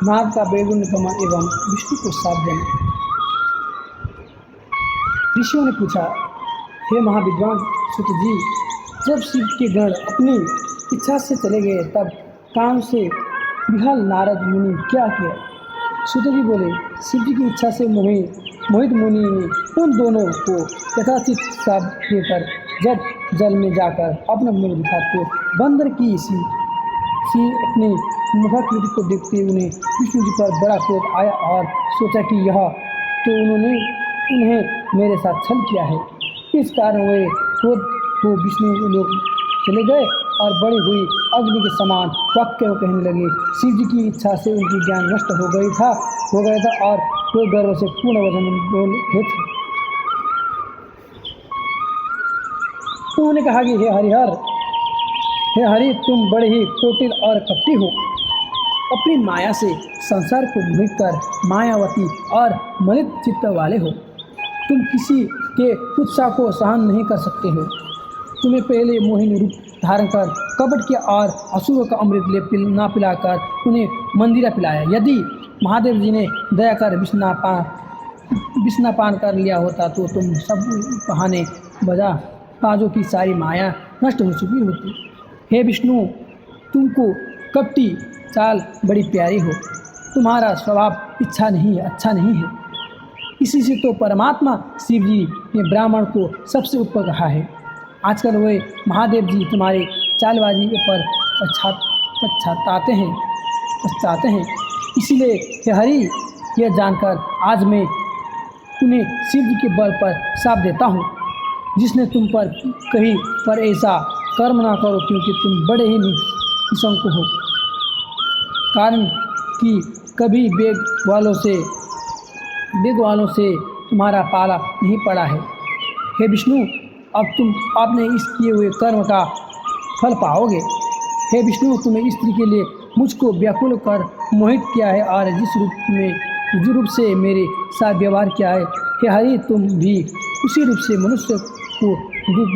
नाग का वैगुण्य गमन एवं विष्णु को साथ देना। ऋषियों ने पूछा, हे महाविद्वान सुत जी, जब शिव के गण अपनी इच्छा से चले गए तब काम से विहल नारद मुनि क्या किया? सुत जी बोले, शिव जी की इच्छा से मोहित मुनि ने उन दोनों को यथाचित श्राप देकर जब जल में जाकर अपना मुख दिखा तो बंदर की सी अपने मुखाकृति को देखते उन्हें विष्णु जी पर बड़ा क्रोध आया और सोचा कि यह तो उन्हें मेरे साथ छल किया है। इस कारण वे क्रोध को विष्णु लोग चले गए और बड़ी हुई अग्नि के समान वाक्य कहने लगे। शिव जी की इच्छा से उनकी ज्ञान नष्ट हो गया था और वे गर्व से पूर्ण वचन बोल रहे थे। उन्होंने कहा कि हे हरि, तुम बड़े ही कुटिल और कपटी हो। अपनी माया से संसार को मोहित कर मायावती और मलिन चित्त वाले हो। तुम किसी के उत्साह को सहन नहीं कर सकते हो। तुम्हें पहले मोहिनी रूप धारण कर कपट के और असुरों का अमृत ना पिलाकर उन्हें मंदिरा पिलाया। यदि महादेव जी ने दया कर विष्णापान कर लिया होता तो तुम सब बहाने बाजों की सारी माया नष्ट हो चुकी होती। हे विष्णु, तुमको कपटी चाल बड़ी प्यारी हो। तुम्हारा स्वभाव अच्छा नहीं है। इसी से तो परमात्मा शिव जी ने ब्राह्मण को सबसे ऊपर कहा है। आजकल वे महादेव जी तुम्हारे चालबाजी पर पछताते हैं। इसीलिए हे हरि, यह जानकर आज मैं तुम्हें शिव जी के बल पर शाप देता हूँ, जिसने तुम पर कहीं पर ऐसा कर्म ना करो, क्योंकि तुम बड़े ही निशंक हो। कारण कि कभी बेग वालों से तुम्हारा पाला नहीं पड़ा है। हे विष्णु, अब तुम आपने इस किए हुए कर्म का फल पाओगे। हे विष्णु, तुमने स्त्री के लिए मुझको व्याकुल कर मोहित किया है और जिस रूप से मेरे साथ व्यवहार किया है, हे हरि, तुम भी उसी रूप से मनुष्य को दुख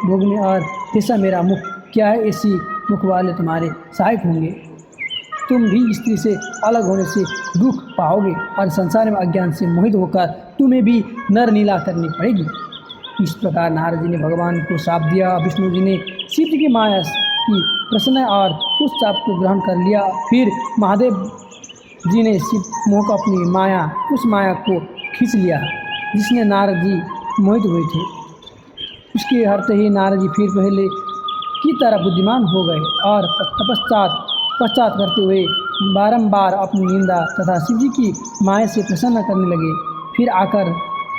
भोगने और जैसा मेरा मुख क्या है ऐसी मुख वाले तुम्हारे सहायक होंगे। तुम भी स्त्री से अलग होने से दुख पाओगे और संसार में अज्ञान से मोहित होकर तुम्हें भी नर लीला करनी पड़ेगी। इस प्रकार नारद जी ने भगवान को श्राप दिया। विष्णु जी ने शिव जी की माया की प्रसन्न और उस श्राप को ग्रहण कर लिया। फिर महादेव जी ने शिव मोह को अपनी उस माया को खींच लिया जिसने नारद जी मोहित हुए थे। उसके हरते ही नारद जी फिर पहले की तरह बुद्धिमान हो गए और पश्चात करते हुए बारंबार अपनी निंदा तथा शिव जी की माया से प्रसन्न करने लगे। फिर आकर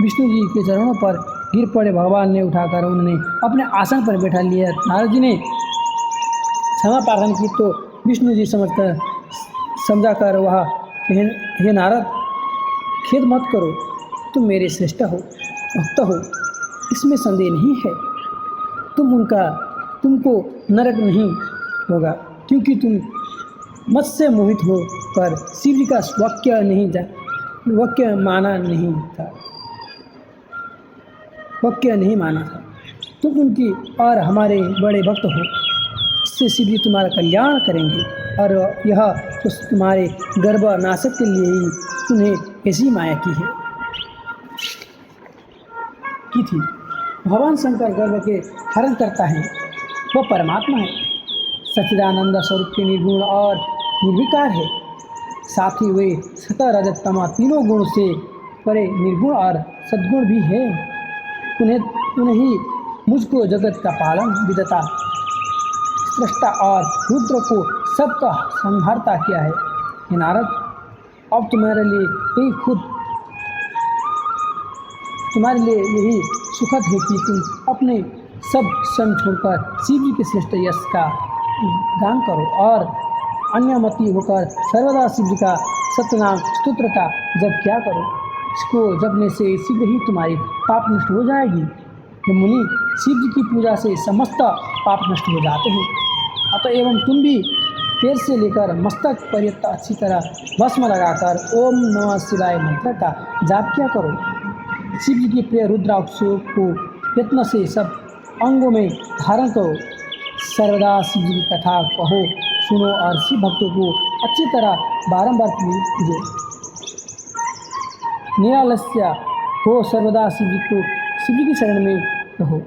विष्णु जी के चरणों पर गिर पड़े। भगवान ने उठाकर उन्हें अपने आसन पर बैठा लिया। नारद जी ने क्षमा प्रार्थना की तो विष्णु जी समझाकर वह, हे नारद, खेद मत करो, तुम मेरे श्रेष्ठ हो, भक्त हो, इसमें संदेह नहीं है। तुमको नरक नहीं होगा, क्योंकि तुम मुझसे मोहित होकर शिव जी का वाक्य नहीं माना था। तुम उनकी और हमारे बड़े भक्त हो, इससे शिव जी तुम्हारा कल्याण करेंगे और यह तो तुम्हारे गर्भ नाशक के लिए ही उन्हें ऐसी माया की थी। भगवान शंकर गर्भ के हरण करता है, वह परमात्मा है, सच्चिदानंद स्वरूप के निर्गुण और निर्विकार है। साथ ही वे सत रजत तम तीनों गुण से परे निर्गुण और सद्गुण भी है। उन्हें ही मुझको जगत का पालन विधाता सृष्टा और रुद्र को सबका संहारता किया है। हे नारद, अब तुम्हारे लिए यही सुखद है कि तुम अपने सब संग छोड़कर शिव जी के श्रेष्ठ यश का गान करो और अन्यमति होकर सर्वदा शिव जी का सत्यनाम स्तोत्र का जप क्या करो। इसको जपने से शीघ्र ही तुम्हारी पाप नष्ट हो जाएगी। हे मुनि, शिव जी की पूजा से समस्त पाप नष्ट हो जाते हैं। अतः एवं तुम भी पैर से लेकर मस्तक पर्यंत अच्छी तरह भस्म लगाकर ओम नमः शिवाय मंत्र का जाप क्या करो। शिव जी की प्रिय रुद्राक्षों को यत्न से सब अंगों में धारण करो। सर्वदा शिव जी की कथा कहो, सुनो और शिव भक्तों को अच्छी तरह बारंबार कीजिए। निरालस्य हो, सर्वदा शिव जी की शरण में रहो।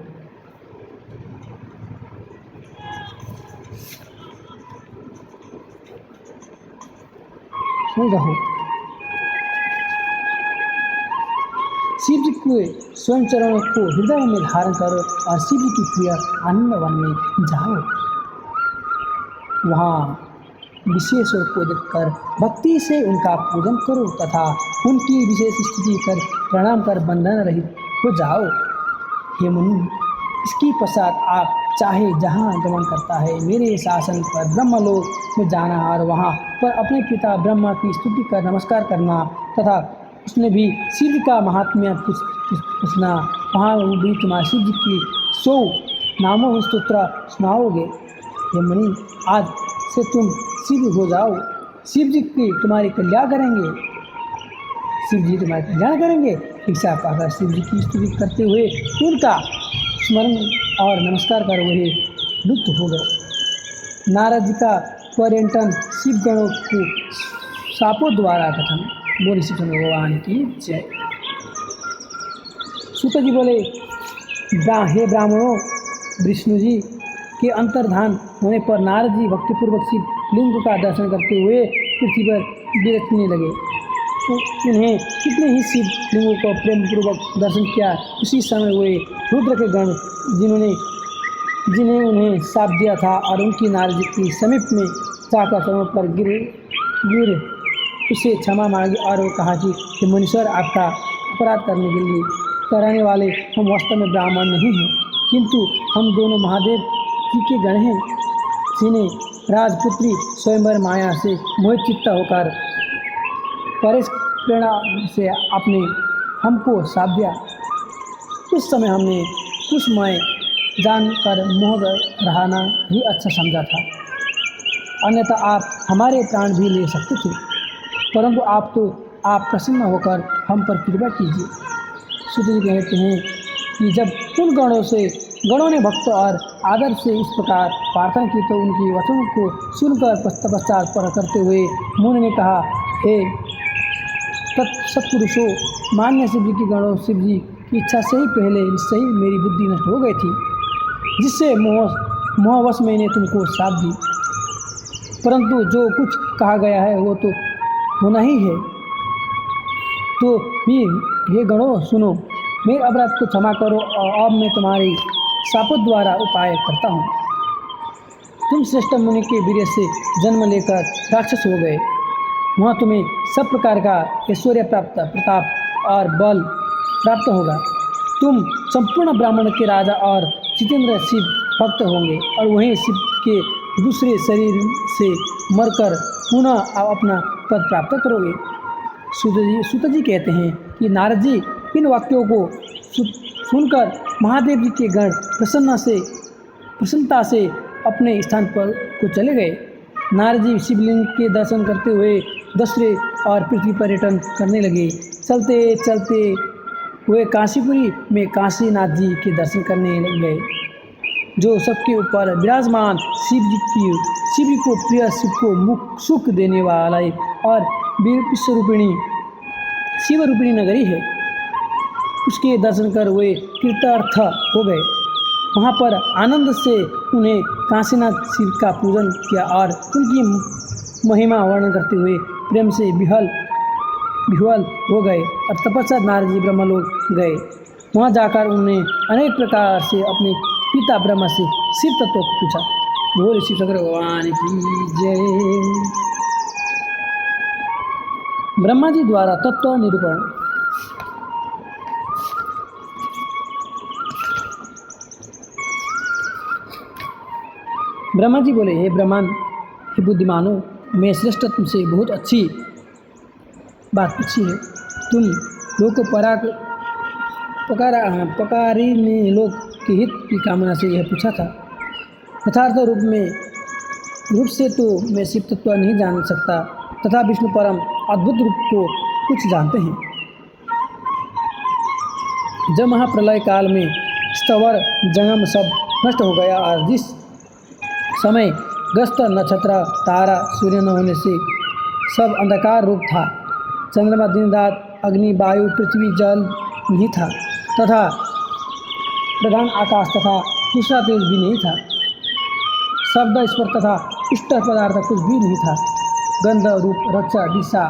शिव जी के स्वयं चरणों को हृदय में धारण करो और शिव जी की प्रिय आनंद वन में जाओ। वहाँ विशेषवर को देखकर भक्ति से उनका पूजन करो तथा उनकी विशेष स्थिति पर प्रणाम कर बंधन रहित हो जाओ। हे मुनि, इसके पश्चात आप चाहे जहाँ गमन करता है मेरे शासन पर ब्रह्मलोक में जाना और वहाँ पर अपने पिता ब्रह्मा की स्तुति कर नमस्कार करना तथा उसने भी शिव जी का महात्म्य पूछना। वहाँ भी तुम्हारे शिव जी की 100 नामों स्तोत्र सुनाओगे। हे मुनि, आज से तुम शिव हो जाओ। शिव जी की तुम्हारे कल्याण करेंगे। शिव जी तुम्हारे कल्याण करेंगे। इच्छा पाकर शिव जी की स्तुति करते हुए उनका स्मरण और नमस्कार कर वही लुप्त हो गए। नारद जी का पर्यटन शिव गणों को सापों द्वारा कथन। बोले श्री कृष्ण भगवान की जय। सूत जी बोले, हे ब्राह्मणों, विष्णु जी के अंतर्धान होने पर नारद जी भक्तिपूर्वक शिव लिंग का दर्शन करते हुए पृथ्वी पर बिराजने लगे। उन्हें कितने ही शिव लिंगों को प्रेम पूर्वक दर्शन किया। उसी समय वे रुद्र के गण जिन्हें उन्हें शाप दिया था और उनकी नारद जी के समीप में जाकर चरणों पर गिर उसे क्षमा मांगी और वो कहा कि मुनीश्वर, आपका अपराध कराने वाले हम वास्तव में ब्राह्मण नहीं हैं, किंतु हम दोनों महादेव जी के गण हैं, जिन्हें राजपुत्री स्वयंवर माया से मोहित चित्त होकर परेश प्रेरणा से आपने हमको शाप दिया। उस समय हमने कुशमय जानकर मोह रहना ही अच्छा समझा था, अन्यथा आप हमारे प्राण भी ले सकते थे, परंतु आप प्रसन्न होकर हम पर कृपा कीजिए। सूत जी कहते हैं कि जब उन गणों ने भक्त और आदर से इस प्रकार प्रार्थना की तो उनकी वचनों को सुनकर पश्चात करते हुए मुनि ने कहा, हे सत्पुरुषों, मान्य शिव जी की गणों, शिव जी की इच्छा से ही पहले निश्चय ही मेरी बुद्धि नष्ट हो गई थी, जिससे मोहवश मैंने तुमको शाप दी। परंतु जो कुछ कहा गया है वो तो होना ही है। तो भी हे गणों, सुनो, मेरे अपराध को क्षमा करो और अब मैं तुम्हारी शापों द्वारा उपाय करता हूँ। तुम श्रेष्ठ मुनि के वीर्य से जन्म लेकर राक्षस हो गए। वहाँ तुम्हें सब प्रकार का ऐश्वर्य प्राप्त, प्रताप और बल प्राप्त होगा। तुम संपूर्ण ब्राह्मण के राजा और जितेंद्र शिव भक्त होंगे और वहीं शिव के दूसरे शरीर से मरकर पुनः अपना पद प्राप्त करोगे। सूत जी कहते हैं कि नारद जी इन वाक्यों को सुनकर महादेव जी के गण प्रसन्नता से अपने स्थान पर को चले गए। नारद जी शिवलिंग के दर्शन करते हुए दूसरे और पृथ्वी पर्यटन करने लगे। चलते चलते वे काशीपुरी में काशीनाथ जी के दर्शन करने लग गए, जो सबके ऊपर विराजमान शिव जी को प्रिय, शिव को सुख देने वाला और विश्वरूपिणी शिव रूपिणी नगरी है। उसके दर्शन कर वे कृतार्थ हो गए। वहाँ पर आनंद से उन्हें काशीनाथ शिव का पूजन किया और उनकी महिमा वर्णन करते हुए प्रेम से विह्वल हो गए और तपस्या नारद जी ब्रह्मलोक गए। वहाँ जाकर उन्होंने अनेक प्रकार से अपने पिता ब्रह्मा से शिव तत्व को पूछा। बोले शिव शंकर भगवान की जय। ब्रह्मा जी द्वारा तत्व निरूपण। ब्रह्मा जी बोले, हे ब्रह्मन, हे बुद्धिमानों, मैं श्रेष्ठ तुमसे बहुत अच्छी बात पूछी है। तुम लोग को पकारीने लोग के हित की कामना से यह पूछा था। यथार्थ रूप से तो मैं शिव तत्व नहीं जान सकता, तथा विष्णु परम अद्भुत रूप को कुछ जानते हैं। जब महाप्रलय काल में स्थावर जंगम सब नष्ट हो गया और जिस समय ग्रस्त नक्षत्र तारा सूर्य न होने से सब अंधकार रूप था। चंद्रमा दिन रात, अग्नि वायु पृथ्वी जल नहीं था तथा प्रधान आकाश तथा दूसरा तेज भी नहीं था। शब्द स्पर्श तथा इष्ट पदार्थ कुछ भी नहीं था। गंध रूप रक्षा दिशा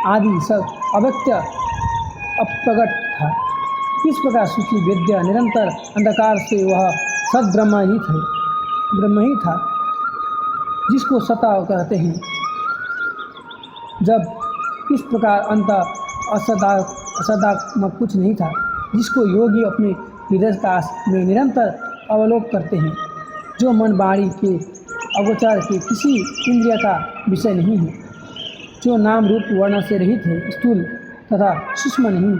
आदि सब अव्यक्त अप्रगट था। इस प्रकार सूची वेद्य निरंतर अंधकार से वह सद ब्रह्म ही था जिसको सता कहते हैं। जब इस प्रकार अंत असदात्मक कुछ नहीं था जिसको योगी अपने हृदयाकाश में निरंतर अवलोक करते हैं, जो मन वाणी के अगोचर के किसी इंद्रिय का विषय नहीं है, जो नाम रूप वर्ण से रहित है, स्थूल तथा सूक्ष्म नहीं,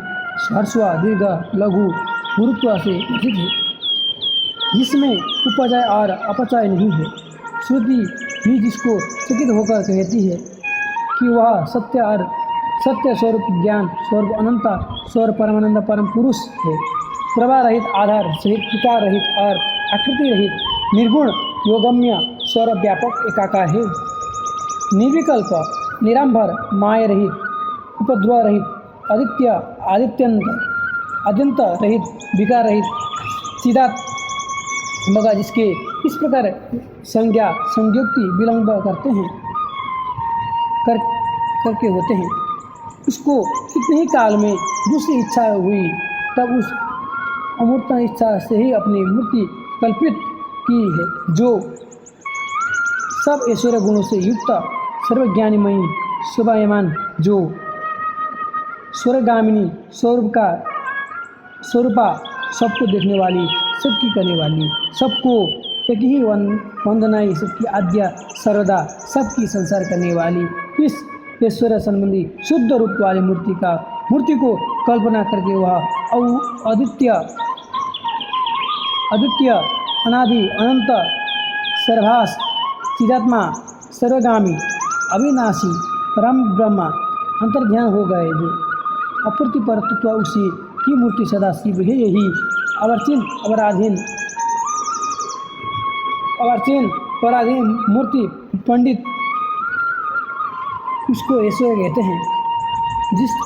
ह्रस्व दीर्घ लघु गुरुत्व से रहित है, जिसमें उपचय और अपचय नहीं है। श्रुति भी जिसको चकित होकर कहती है कि वह सत्य स्वरूप ज्ञान स्वरूप अनंत स्वरूप परमानंद परम पुरुष है, प्रभा रहित, आधार सहित, विकार रहित और आकृति रहित, निर्गुण योगम्य स्वरूप व्यापक एकाकार है, निर्विकल्प निरांबर माय रहित, उपद्रव रहित, आद्यंत रहित, विकार रहित, चिदात्मक जिसके इस प्रकार संज्ञा संयुक्ति विलंब करके होते हैं, उसको कितने ही काल में दूसरी इच्छा हुई तब उस अमूर्त इच्छा से ही अपनी मूर्ति कल्पित की है, जो सब ऐश्वर्य गुणों से युक्त सर्वज्ञानीमयी शोभायमान, जो स्वर्गामिनी स्वरूपा, सबको देखने वाली, सबकी करने वाली, सबको एक ही वंदनाई, सबकी आद्या सर्वदा, सबकी संसार करने वाली, इस ऐश्वर्य संबंधी शुद्ध रूप वाली मूर्ति को कल्पना करके वह अद्वितीय अनादि अनंत सर्वभास चिदात्मा सर्वगामी अविनाशी परम ब्रह्मा अंतर्ध्यान हो गए, जो अप्रति परतत्व उसी की मूर्ति सदा शिव है। यही पराधीन मूर्ति पंडित उसको ऐश्वर्य कहते हैं,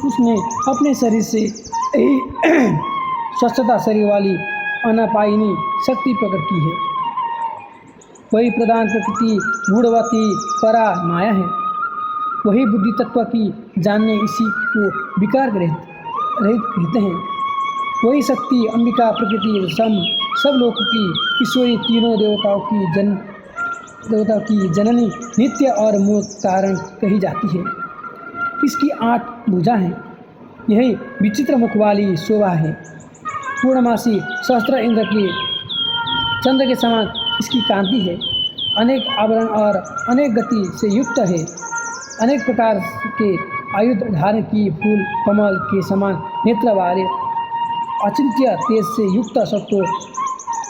उसने अपने शरीर से यही स्वस्थता शरीर वाली अनापायिनी शक्ति प्रकट की है। वही प्रधान प्रकृति गुणवती परा माया है, वही बुद्धि तत्व की जानने इसी को विकार रहित कहते हैं। वही शक्ति अंबिका प्रकृति सब लोगों की ईश्वरी तीनों देवताओं की जननी नित्य और मूल कारण कही जाती है। इसकी 8 भुजा हैं, यही विचित्र मुख वाली शोभा है। पूर्णमासी सहस्त्र इंद्र के चंद्र के समान इसकी कांति है। अनेक आवरण और अनेक गति से युक्त है। अनेक प्रकार के आयुध धारण की, फूल कमल के समान नेत्र वाले, अचिंत्य तेज से युक्त सबको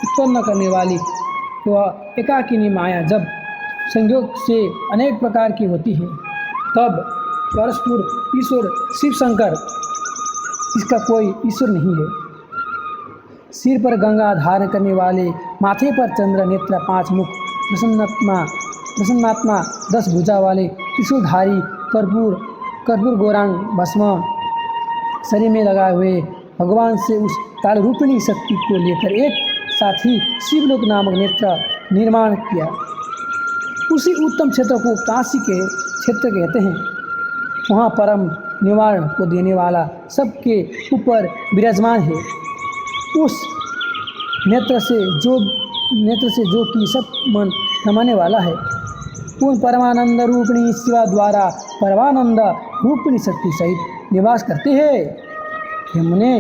उत्पन्न करने वाली वह एकाकिनी माया जब संयोग से अनेक प्रकार की होती है, तब परस्पर ईश्वर शिव शंकर, इसका कोई ईश्वर नहीं है। सिर पर गंगा धारण करने वाले, माथे पर चंद्र, नेत्र 5 मुख, प्रसन्नात्मा 10 भुजा वाले, त्रिशूलधारी, कर्पूर गौरांग भस्म शरीर में लगाए हुए भगवान से उस काल रूपिणी शक्ति को लेकर एक साथ ही शिवलोक नामक नेत्र निर्माण किया। उसी उत्तम क्षेत्र को काशी के क्षेत्र कहते हैं। वहाँ परम निवारण को देने वाला सबके ऊपर विराजमान है। उस नेत्र से जो कि सब मन रमाने वाला है, पूर्ण परमानंद रूपिणी शिवा द्वारा परमानंद रूपिणी शक्ति सहित निवास करते हैं। हमने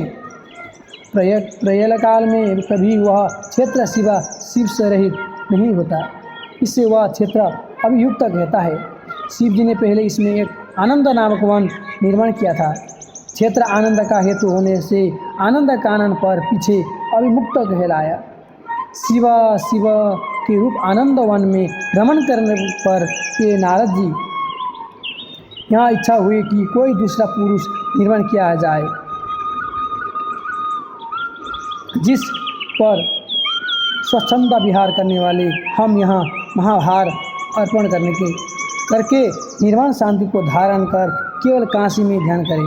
प्रलय काल में कभी वह क्षेत्र शिव से रहित नहीं होता, इससे वह क्षेत्र अभियुक्त कहता है। शिव जी ने पहले इसमें एक आनंद नामक वन निर्माण किया था। क्षेत्र आनंद का हेतु होने से आनंद कानन पर पीछे अभिमुक्त कहलाया। शिव के रूप आनंद वन में भ्रमण करने पर ये नारद जी यहाँ इच्छा हुई कि कोई दूसरा पुरुष निर्माण किया जाए, जिस पर स्वच्छंद विहार करने वाले हम यहाँ महाभार अर्पण करके निर्वाण शांति को धारण कर केवल काशी में ध्यान करे।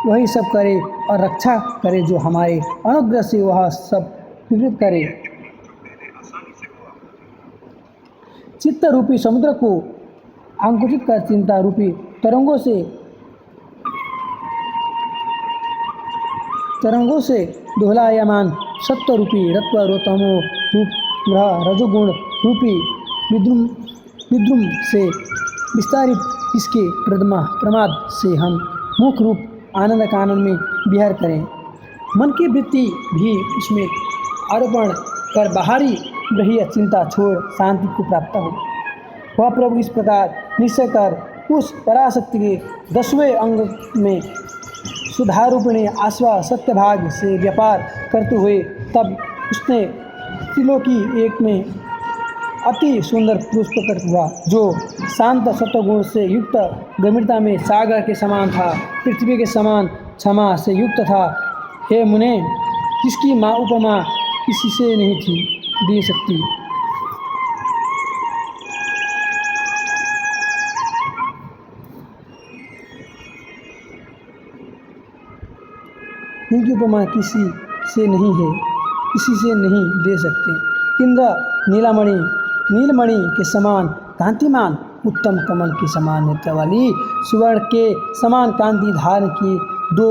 वही सब करे और रक्षा करे जो हमारे अनुग्रह से वह सब विकृत करे। चित्त रूपी समुद्र को अंकुचित कर चिंता रूपी तरंगों से दोहलायमान सत्व रूपी रत्व रोतमो रूप ग्रह रजोगुण रूपी विद्रुम से विस्तारित इसके प्रमाद से हम मुख्य रूप आनंद का आनंद में विहार करें। मन की वृत्ति भी इसमें आरोपण कर बाहरी ग्रहीय चिंता छोड़ शांति को प्राप्त हो। वह प्रभु इस प्रकार निश्चय कर उस पराशक्ति के 10वें अंग में सुधारूपिणी आश्वा सत्यभाग से व्यापार करते हुए तब उसने त्रिलोकी एक में अति सुंदर पुरुष प्रकट हुआ जो शांत सत्वगुण से युक्त गंभीरता में सागर के समान था, पृथ्वी के समान क्षमा से युक्त था। हे मुने, जिसकी माँ उपमा किसी से नहीं थी दी सकती। इनकी उपमा किसी से नहीं दे सकते। इंद्र नीलमणि के समान कांतिमान, उत्तम कमल के समान नेत्र वाली, सुवर्ण के समान कांति धारण की, दो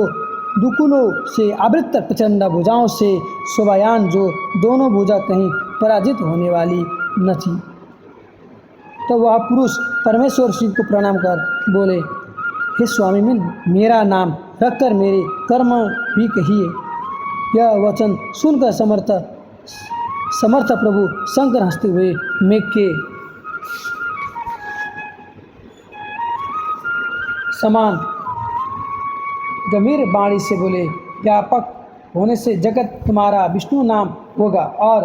दुकुलों से आवृत प्रचंड भुजाओं से शोभायान, जो दोनों भुजा कहीं पराजित होने वाली न थी। तो वह पुरुष परमेश्वर शिव को प्रणाम कर बोले, हे स्वामी, मेरा नाम रखकर मेरे कर्म भी कहिए। यह वचन सुनकर समर्थ प्रभु शंकर हंसते हुए मेघ के समान गंभीर वाणी से बोले, व्यापक होने से जगत तुम्हारा विष्णु नाम होगा और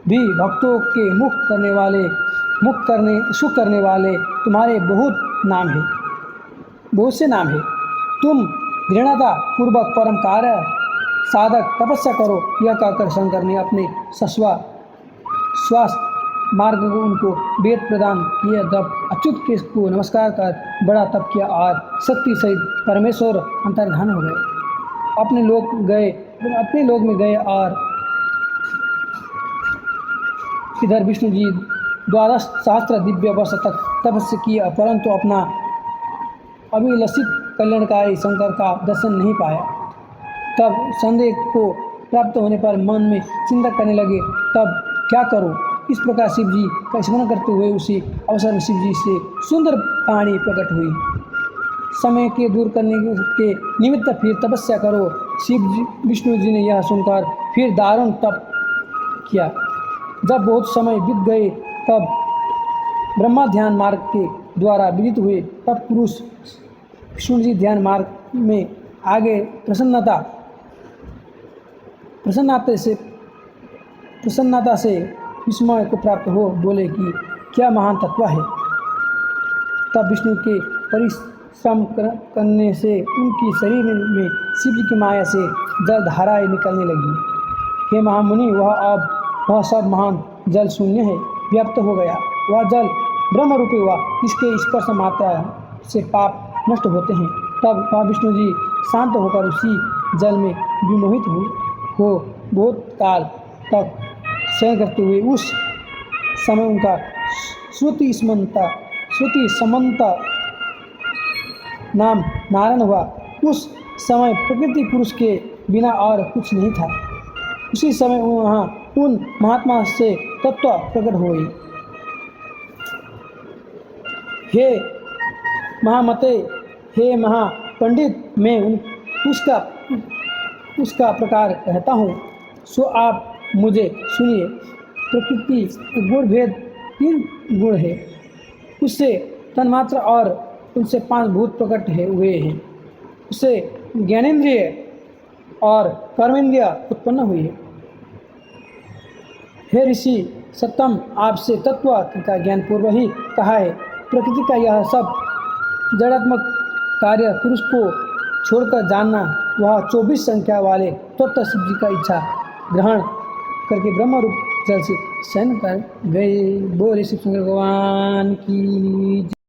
भी भक्तों के सुख करने वाले तुम्हारे बहुत से नाम है। तुम दृढ़ता पूर्वक परम कार्य साधक तपस्या करो। यह कहकर शंकर ने अपने श्वास मार्ग को उनको वेद प्रदान किया। तब अच्युत के को नमस्कार कर बड़ा तप किया और शक्ति सहित परमेश्वर अंतर्धान हो गए। अपने लोक में गए और इधर विष्णु जी 12 सहस्त्र दिव्य वर्ष तक तपस्या किया, परंतु अपना अभिलषित कल्याणकारी शंकर का दर्शन नहीं पाया। तब संदेह को प्राप्त होने पर मन में चिंता करने लगे, तब क्या करूं? इस प्रकार शिव जी का स्मरण करते हुए उसी अवसर में शिव जी से सुंदर वाणी प्रकट हुई, समय के दूर करने के निमित्त फिर तपस्या करो। विष्णु जी ने यह सुनकर फिर दारुण तप किया। जब बहुत समय बीत गए तब ब्रह्मा ध्यान मार्ग के द्वारा विदित हुए। तब पुरुष विष्णु जी ध्यान मार्ग में आगे प्रसन्नता से विस्मय को प्राप्त हो बोले कि क्या महान तत्व है। तब विष्णु के परिश्रम करने से उनकी शरीर में शिव जी की माया से जल धाराएं निकलने लगी। हे महामुनि, वह सब महान जल शून्य है, व्याप्त हो गया। वह जल ब्रह्म रूपी हुआ, इसके स्पर्श मात्रा से पाप नष्ट होते हैं। तब वह विष्णु जी शांत होकर उसी जल में विमोहित हो बहुत काल तक शयन करते हुए उस समय उनका श्रुति समंत नाम नारायण हुआ। उस समय प्रकृति पुरुष के बिना और कुछ नहीं था। उसी समय वहाँ उन महात्मा से तत्व प्रकट हो गई। हे महामते, हे महापंडित, मैं उसका प्रकार कहता हूँ, सो आप मुझे सुनिए। प्रकृति गुण भेद 3 गुण है, उससे तन्मात्र और उनसे 5 भूत प्रकट हुए हैं। उससे ज्ञानेंद्रिय और कर्मेंद्रिय उत्पन्न हुई है। हे ऋषि सत्तम, आपसे तत्व का ज्ञान पूर्व ही कहा है। प्रकृति का यह सब जड़ात्मक कार्य पुरुष को छोड़कर जानना, वह 24 संख्या वाले तत्व शिव जी का इच्छा ग्रहण करके ब्रह्म रूप जल से सहन कर गए। बोले शिव शंकर भगवान की जय।